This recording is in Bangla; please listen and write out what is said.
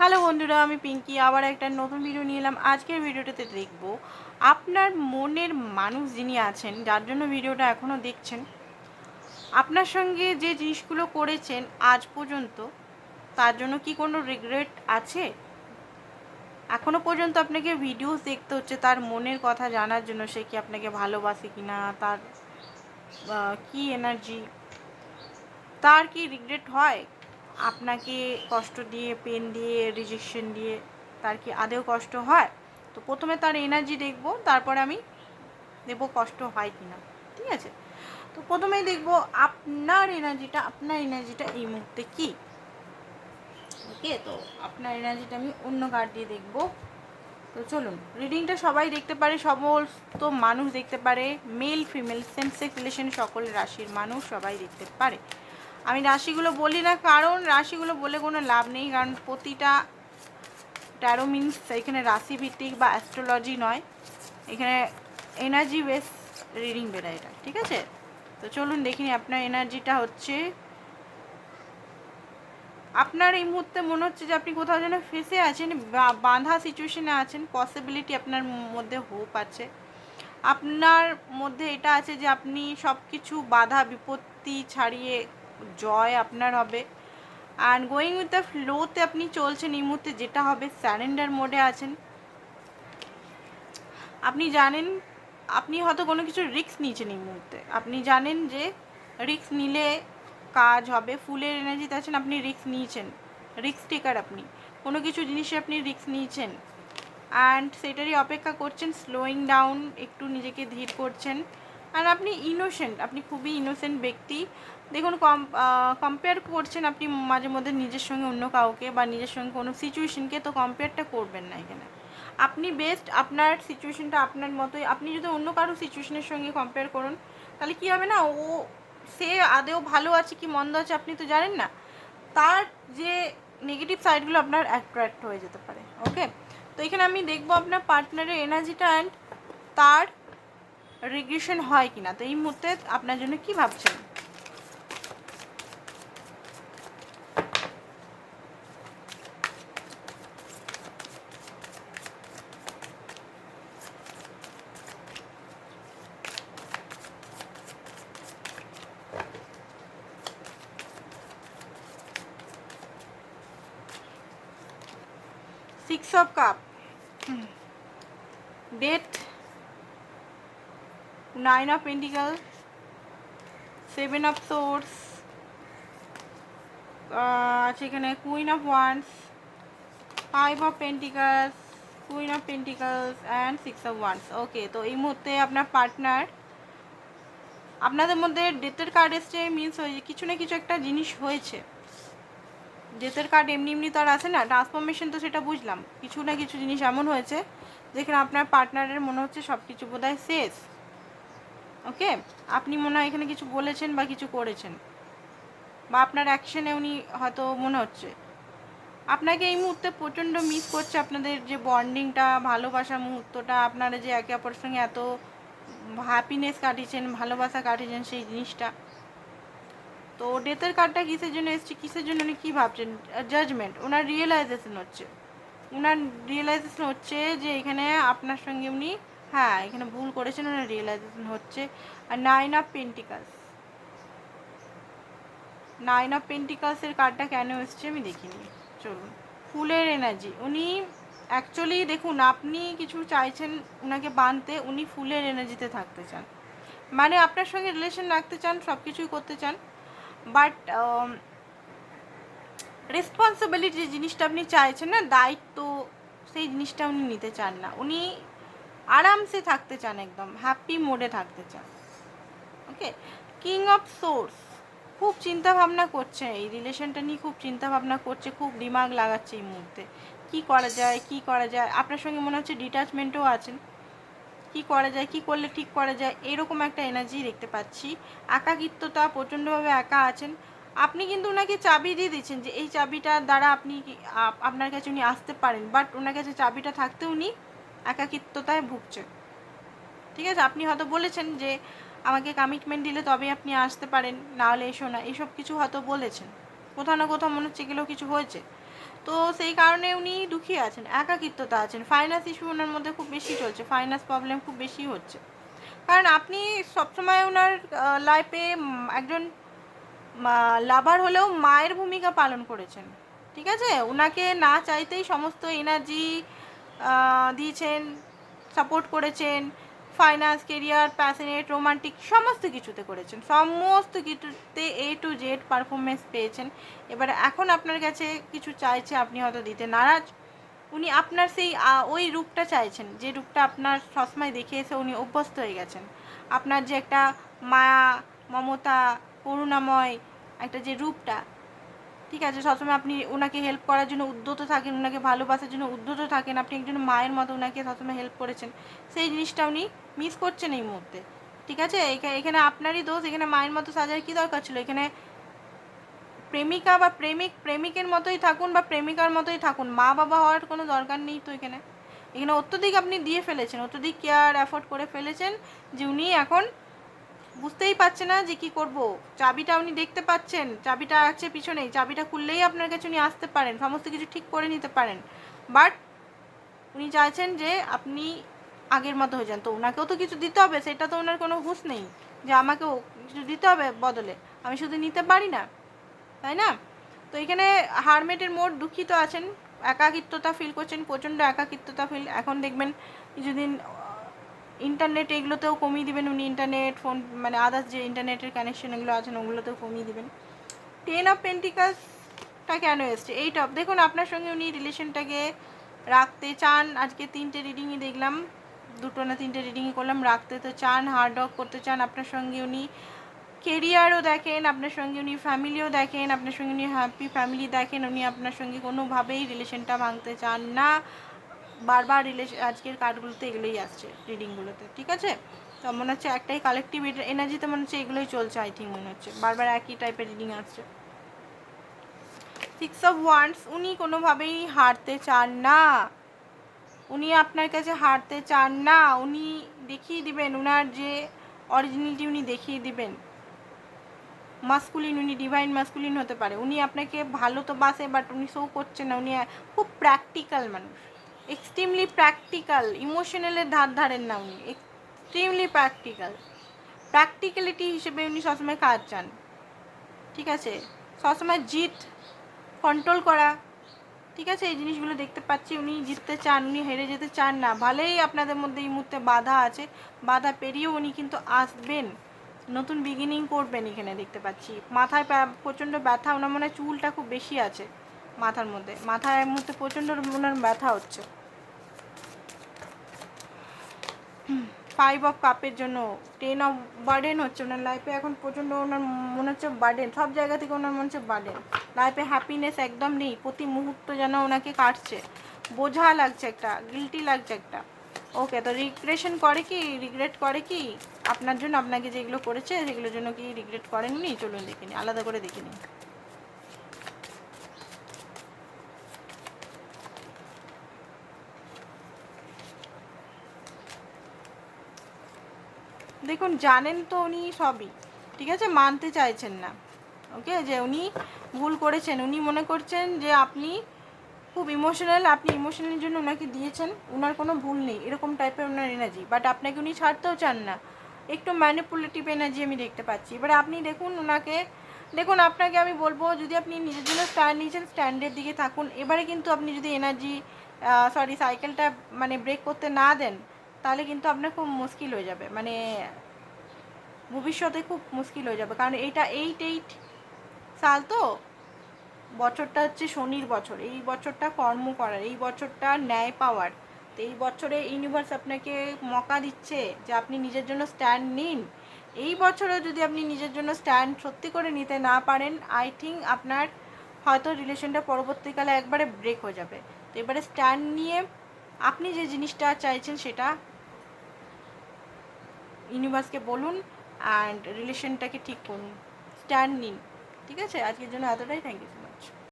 হ্যালো বন্ধুরা, আমি পিঙ্কি আবার একটা নতুন ভিডিও নিয়ে এলাম। আজকের ভিডিওটাতে দেখব আপনার মনের মানুষ যিনি আছেন, যার জন্য ভিডিওটা এখনও দেখছেন, আপনার সঙ্গে যে জিনিসগুলো করেছেন আজ পর্যন্ত, তার জন্য কি কোনো রিগ্রেট আছে? এখনও পর্যন্ত আপনাকে ভিডিওস দেখতে হচ্ছে তার মনের কথা জানার জন্য, সে কি আপনাকে ভালোবাসে কি না, তার কি এনার্জি, তার কি রিগ্রেট হয় আপনাকে কষ্ট দিয়ে, পেন দিয়ে, রিজেকশন দিয়ে? তার কি আদেও কষ্ট হয়? তো প্রথমে তার এনার্জি দেখব, তারপরে আমি দেখব কষ্ট হয় কি না। ঠিক আছে, তো প্রথমেই দেখব আপনার এনার্জিটা এই মুহূর্তে কি। ওকে, তো আপনার এনার্জিটা আমি অন্য কার্ড দিয়ে দেখব। তো চলুন, রিডিংটা সবাই দেখতে পারে, সমস্ত মানুষ দেখতে পারে, male female same sex relation সকল রাশির মানুষ সবাই দেখতে পারে। আমি রাশিগুলো বলি না, কারণ রাশিগুলো বলে কোনো লাভ নেই, কারণ প্রতিটা ট্যারো মিনস এখানে রাশিভিত্তিক বা অ্যাস্ট্রোলজি নয়, এখানে এনার্জি বেস রিডিং বেরোয় এটা। ঠিক আছে, তো চলুন দেখিনি আপনার এনার্জিটা হচ্ছে। আপনার এই মুহূর্তে মনে হচ্ছে যে আপনি কোথাও যেন ফেসে আছেন, বাঁধা সিচুয়েশনে আছেন। পসিবিলিটি আপনার মধ্যে হোপ আছে, আপনার মধ্যে এটা আছে যে আপনি সব কিছু বাধা বিপত্তি ছাড়িয়ে জয় আপনার হবে। অ্যান্ড গোয়িং উইথ দ্য ফ্লোতে আপনি চলছেন এই মুহূর্তে, যেটা হবে স্যারেন্ডার মোডে আছেন। আপনি জানেন, আপনি হয়তো কোনো কিছু রিস্ক নিয়েছেন এই মুহূর্তে, আপনি জানেন যে রিস্ক নিলে কাজ হবে। ফুলের এনার্জিতে আছেন, আপনি রিস্ক নিয়েছেন, রিস্ক টেকার আপনি, কোনো কিছু জিনিসে আপনি রিস্ক নিয়েছেন অ্যান্ড সেটারই অপেক্ষা করছেন। স্লোয়িং ডাউন, একটু নিজেকে ধীর করছেন। আর আপনি ইনোসেন্ট, আপনি খুবই ইনোসেন্ট ব্যক্তি। দেখুন, কম্পেয়ার করছেন আপনি মাঝে মধ্যে নিজের সঙ্গে অন্য কাউকে বা নিজের সঙ্গে কোনো সিচুয়েশনকে, তো কম্পেয়ারটা করবেন না এখানে। আপনি বেস্ট, আপনার সিচুয়েশনটা আপনার মতোই। আপনি যদি অন্য কারো সিচুয়েশনের সঙ্গে কম্পেয়ার করুন, তাহলে কী হবে না, সে আদেও ভালো আছে কি মন্দ আছে আপনি তো জানেন না, তার যে নেগেটিভ সাইডগুলো আপনার অ্যাট্রাক্ট হয়ে যেতে পারে। ওকে, তো এখানে আমি দেখবো আপনার পার্টনারের এনার্জিটা অ্যান্ড তার রিগ্রেশন হয় কিনা। তো এই মুহূর্তে আপনার জন্য কি ভাবছেন? Six of cup, death, 9 of Pentacles, 7 of Swords, আছে এখানে queen of wands, 5 of Pentacles, queen of pentacles and 6 of wands. Okay, তো এই মুহূর্তে আপনার পার্টনার, আপনাদের মধ্যে ডেথের কার্ড এসছে, মিনস হয়েছে কিছু না কিছু একটা জিনিস হয়েছে। ডেথের কার্ড এমনি এমনি তো আর আসে না, ট্রান্সফরমেশন তো সেটা বুঝলাম, কিছু না কিছু জিনিস এমন হয়েছে যেখানে আপনার পার্টনারের মনে হচ্ছে সব কিছু বোধহয় শেষ। ওকে, আপনি মনে হয় এখানে কিছু বলেছেন বা কিছু করেছেন, বা আপনার অ্যাকশনে উনি হয়তো মনে হচ্ছে আপনাকে এই মুহূর্তে প্রচণ্ড মিস করছে। আপনাদের যে বন্ডিংটা, ভালোবাসার মুহূর্তটা, আপনারা যে একে অপরের সঙ্গে এত হ্যাপিনেস কাটিয়েছেন, ভালোবাসা কাটিয়েছেন, সেই জিনিসটা। তো ডেথের কার্ডটা কিসের জন্য এসছে, কিসের জন্য উনি কী ভাবছেন? জাজমেন্ট, ওনার রিয়েলাইজেশন হচ্ছে, যে এখানে আপনার সঙ্গে উনি, হ্যাঁ এখানে ভুল করেছেন, ওনার রিয়েলাইজেশন হচ্ছে। আর 9 অফ পেন্টিকালসের কার্ডটা কেন এসছে আমি দেখিনি, চলুন। ফুলের এনার্জি, উনি অ্যাকচুয়ালি দেখুন, আপনি কিছু চাইছেন ওনাকে বাঁধতে, উনি ফুলের এনার্জিতে থাকতে চান, মানে আপনার সঙ্গে রিলেশন রাখতে চান, সব কিছুই করতে চান, বাট রেসপন্সিবিলিটি যে জিনিসটা আপনি চাইছেন না, দায়িত্ব, সেই জিনিসটা উনি নিতে চান না। উনি আরামসে থাকতে চান, একদম হ্যাপি মোডে থাকতে চান। ওকে, কিং অফ সোর্স, খুব চিন্তা ভাবনা করছে এই রিলেশনটা নিয়ে, খুব চিন্তা ভাবনা করছে, খুব দিমাগ লাগাচ্ছে এই মুহূর্তে, কি করা যায়, কি করা যায়। আপনার সঙ্গে মনে হচ্ছে ডিট্যাচমেন্টও আছেন, কি করা যায়, কি করলে ঠিক করা যায়, এরকম একটা এনার্জি দেখতে পাচ্ছি। একাকিত্বতা, প্রচণ্ডভাবে একা আছেন। আপনি কিন্তু ওনাকে চাবি দিয়ে দিচ্ছেন যে এই চাবিটার দ্বারা আপনি আপনার কাছে উনি আসতে পারেন, বাট ওনার কাছে চাবিটা থাকতে উনি একাকিত্বতায় ভুগছেন। ঠিক আছে, আপনি হয়তো বলেছেন যে আমাকে কমিটমেন্ট দিলে তবে আপনি আসতে পারেন, না হলে এসো না, এইসব কিছু হয়তো বলেছেন, কোথাও না কোথাও মনে হচ্ছে এগুলো কিছু হয়েছে। তো সেই কারণে উনি দুঃখী আছেন, একাকিত্বতা আছেন, ফাইন্যান্স ইস্যু ওনার মধ্যে খুব বেশি চলছে, ফাইন্যান্স প্রবলেম খুব বেশি হচ্ছে। কারণ আপনি সবসময় ওনার লাইফে একজন লাভার হলেও মায়ের ভূমিকা পালন করেছেন, ঠিক আছে? ওনাকে না চাইতেই সমস্ত এনার্জি দিয়েছেন, সাপোর্ট করেছেন, ফাইন্যান্স, কেরিয়ার, প্যাশনেট, রোমান্টিক সমস্ত কিছুতে করেছেন, সমস্ত কিছুতে A to Z পারফরমেন্স পেয়েছেন। এবার এখন আপনার কাছে কিছু চাইছে, আপনি হয়তো দিতে নারাজ। উনি আপনার সেই ওই রূপটা চাইছেন, যে রূপটা আপনার সবসময় দেখে এসে উনি অভ্যস্ত হয়ে গেছেন। আপনার যে একটা মায়া, মমতা, করুণাময় একটা যে রূপটা, ঠিক আছে, সবসময় আপনি ওনাকে হেল্প করার জন্য উদ্যত থাকেন, ওনাকে ভালোবাসার জন্য উদ্যত থাকেন, আপনি একজন মায়ের মতো ওনাকে সবসময় হেল্প করেছেন, সেই জিনিসটা উনি মিস করছেন এই মুহূর্তে, ঠিক আছে? এখানে আপনারই দোষ, এখানে মায়ের মতো সাজার কী দরকার ছিল? এখানে প্রেমিকা বা প্রেমিকের মতোই থাকুন বা প্রেমিকার মতোই থাকুন, মা বাবা হওয়ার কোনো দরকার নেই তো। এখানে এখানে অত্যধিক আপনি দিয়ে ফেলেছেন, অত্যধিক কেয়ার এফোর্ট করে ফেলেছেন, যে উনি এখন বুঝতেই পারছে না যে কী করব। চাবিটা উনি দেখতে পাচ্ছেন, চাবিটা আছে পিছনেই, চাবিটা খুললেই আপনার কাছে উনি আসতে পারেন, সমস্ত কিছু ঠিক করে নিতে পারেন, বাট উনি চাইছেন যে আপনি আগের মতো হয়ে যান। তো ওনাকেও তো কিছু দিতে হবে, সেটা তো ওনার কোনো হুঁশ নেই যে আমাকেও কিছু দিতে হবে বদলে, আমি শুধু নিতে পারি না, তাই না? তো এখানে হারমেটের মোড় দুঃখিত আছেন, একাকিত্বতা ফিল করছেন, প্রচণ্ড একাকিত্বতা ফিল। এখন দেখবেন কিছুদিন ইন্টারনেট এগুলোতেও কমিয়ে দিবেন উনি, ইন্টারনেট, ফোন, মানে আদার্স যে ইন্টারনেটের কানেকশন এগুলো আছেন ওগুলোতেও কমিয়ে দিবেন। 10 অফ পেন্টিকালসটা কেন এসছে? 8 অফ, দেখুন আপনার সঙ্গে উনি রিলেশনটাকে রাখতে চান। আজকে 3টে রিডিংই দেখলাম, 2 না 3টে রিডিংই করলাম, রাখতে তো চান, হার্ড ওয়ার্ক করতে চান। আপনার সঙ্গে উনি কেরিয়ারও দেখেন, আপনার সঙ্গে উনি ফ্যামিলিও দেখেন, আপনার সঙ্গে উনি হ্যাপি ফ্যামিলি দেখেন, উনি আপনার সঙ্গে কোনোভাবেই রিলেশনটা ভাঙতে চান না। বারবার আজকের কার্ডগুলোতে এগুলোই আসছে রিডিংগুলোতে, ঠিক আছে? তো মনে হচ্ছে একটাই কালেকটিভ এনার্জিতে মনে হচ্ছে এগুলোই চলছে, আই থিঙ্ক মনে হচ্ছে বারবার একই টাইপের রিডিং আসছে। 6 অফ ওয়ান্ডস, উনি কোনোভাবেই হারতে চান না, উনি আপনার কাছে হারতে চান না, উনি দেখিয়ে দিবেন ওনার যে অরিজিনালিটি, উনি দেখিয়ে দিবেন। মাস্কুলিন, উনি ডিভাইন মাস্কুলিন হতে পারে, উনি আপনাকে ভালো তো বাসে, বাট উনি শো করছেন না। উনি খুব প্র্যাকটিক্যাল মানুষ, এক্সট্রিমলি প্র্যাকটিক্যাল, ইমোশনালের ধার ধারেন না উনি, এক্সট্রিমলি প্র্যাকটিক্যাল, প্র্যাকটিক্যালিটি হিসেবে উনি সবসময় কাজ চান, ঠিক আছে? সবসময় জিত, কন্ট্রোল করা, ঠিক আছে? এই জিনিসগুলো দেখতে পাচ্ছি, উনি জিততে চান, উনি হেরে যেতে চান না। ভালোই আপনাদের মধ্যে এই মুহূর্তে বাধা আছে, বাধা পেরিয়েও উনি কিন্তু আসবেন, নতুন বিগিনিং করবেন। এখানে দেখতে পাচ্ছি মাথায় প্রচণ্ড ব্যথা, ওনার মনে হয় চুলটা খুব বেশি আছে মাথার মধ্যে, মাথায় মধ্যে প্রচণ্ড ওনার ব্যথা হচ্ছে। 5 অফ কাপের জন্য 10 অফ বার্ডেন হচ্ছে ওনার লাইফে এখন, প্রচণ্ড ওনার মনে হচ্ছে বার্ডেন, সব জায়গা থেকে ওনার মনে হচ্ছে বার্ডেন, লাইফে হ্যাপিনেস একদম নেই, প্রতি মুহূর্ত যেন ওনাকে কাটছে, বোঝা লাগছে, একটা গিল্টি লাগছে একটা। ওকে, তো রিগ্রেট করে কি আপনার জন্য, আপনাকে যেগুলো করেছে সেগুলোর জন্য কি রিগ্রেট করেননি? চলুন দেখে নিই, আলাদা করে দেখে নিই। দেখুন, জানেন তো উনি সবই, ঠিক আছে, মানতে চাইছেন না, ওকে, যে উনি ভুল করেছেন, উনি মনে করছেন যে আপনি খুব ইমোশনাল, আপনি ইমোশনালের জন্য ওনাকে দিয়েছেন, ওনার কোনো ভুল নেই, এরকম টাইপের ওনার এনার্জি, বাট আপনাকে উনি ছাড়তেও চান না, একটু ম্যানিপুলেটিভ এনার্জি আমি দেখতে পাচ্ছি। এবারে আপনি দেখুন ওনাকে, দেখুন আপনাকে আমি বলবো, যদি আপনি নিজের জন্য স্ট্যান্ড নিয়েছেন, স্ট্যান্ডের দিকে থাকুন। এবারে কিন্তু আপনি যদি সাইকেলটা মানে ব্রেক করতে না দেন, তাহলে কিন্তু আপনার খুব মুশকিল হয়ে যাবে, মানে ভবিষ্যতে খুব মুশকিল হয়ে যাবে। কারণ এইটা 8 সাল তো, বছরটা হচ্ছে শনির বছর, এই বছরটা কর্ম করার, এই বছরটা ন্যায় পাওয়ার। তো এই বছরে ইউনিভার্স আপনাকে মকা দিচ্ছে যে আপনি নিজের জন্য স্ট্যান্ড নিন। এই বছরেও যদি আপনি নিজের জন্য স্ট্যান্ড সত্যি করে নিতে না পারেন, আই থিঙ্ক আপনার হয়তো রিলেশনটা পরবর্তীকালে একবারে ব্রেক হয়ে যাবে। তো এবারে স্ট্যান্ড নিয়ে আপনি যে জিনিসটা চাইছেন সেটা ইউনিভার্সকে বলুন, অ্যান্ড রিলেশনটাকে ঠিক করুন, স্ট্যান্ড নিন, ঠিক আছে? আজকের জন্য এতটাই, থ্যাংক ইউ সো মাচ।